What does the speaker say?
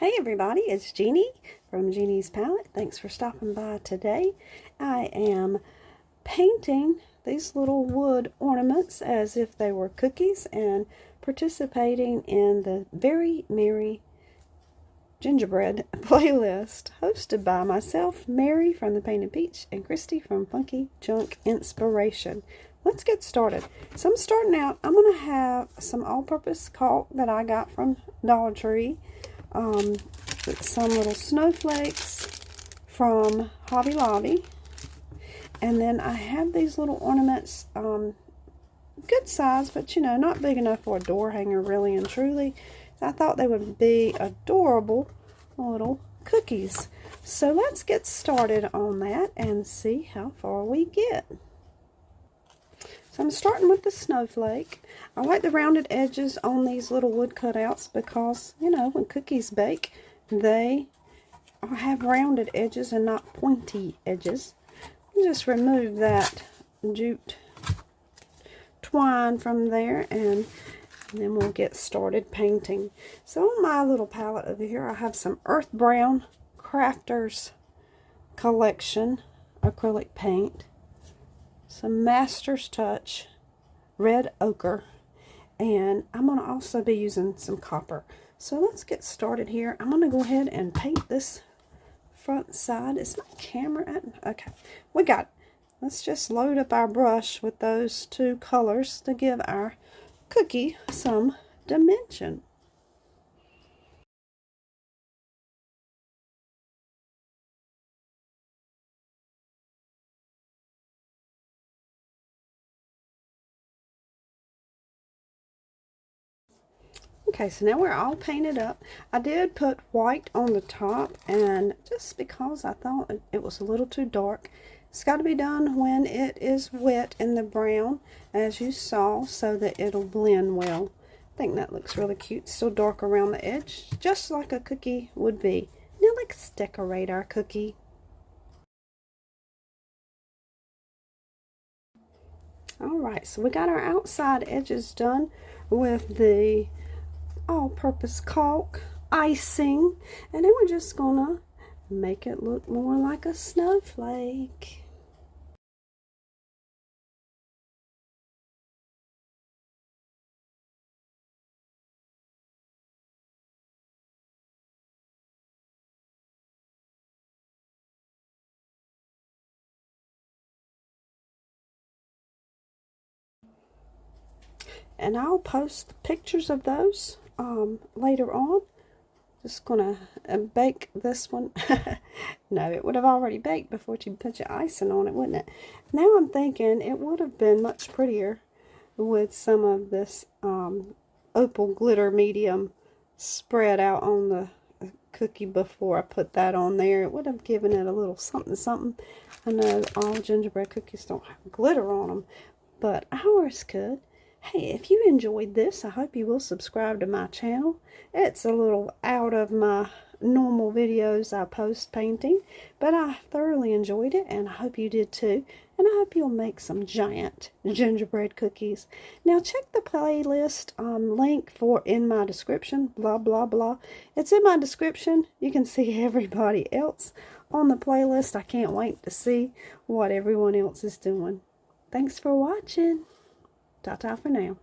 Hey everybody, it's Jeannie from Jeannie's Palette. Thanks for stopping by today. I am painting these little wood ornaments as if they were cookies and participating in the Very Merry Gingerbread playlist hosted by myself, Mary from the Painted Peach, and Christy from Funky Junk Inspiration. Let's get started. So I'm starting out, I'm going to have some all-purpose caulk that I got from Dollar Tree. Some little snowflakes from Hobby Lobby, and then I have these little ornaments, good size, but you know, not big enough for a door hanger really and truly. I thought they would be adorable little cookies. So let's get started on that and see how far we get. So I'm starting with the snowflake. I like the rounded edges on these little wood cutouts because, you know, when cookies bake, they have rounded edges and not pointy edges. Just remove that jute twine from there, and then we'll get started painting. So on my little palette over here, I have some Earth Brown Crafters Collection acrylic paint, some Master's Touch red ochre, and I'm going to also be using some copper. So let's get started here. I'm going to go ahead and paint this front side. Is my camera at? Okay, we got it. Let's just load up our brush with those two colors to give our cookie some dimension. Okay, so now we're all painted up. I did put white on the top, and just because I thought it was a little too dark. It's got to be done when it is wet in the brown, as you saw, so that it'll blend well. I think that looks really cute. Still dark around the edge, just like a cookie would be. Now let's decorate our cookie. Alright, so we got our outside edges done with the all-purpose caulk icing, and then we're just gonna make it look more like a snowflake. And I'll post pictures of those later on. Just gonna bake this one. No, it would have already baked before you put your icing on it, wouldn't it? Now I'm thinking it would have been much prettier with some of this opal glitter medium spread out on the cookie before I put that on there. It would have given it a little something something. I know all gingerbread cookies don't have glitter on them, but ours could. Hey, if you enjoyed this, I hope you will subscribe to my channel. It's a little out of my normal videos I post painting, but I thoroughly enjoyed it, and I hope you did too. And I hope you'll make some giant gingerbread cookies. Now check the playlist link in my description, blah, blah, blah. It's in my description. You can see everybody else on the playlist. I can't wait to see what everyone else is doing. Thanks for watching. Ta-ta for now.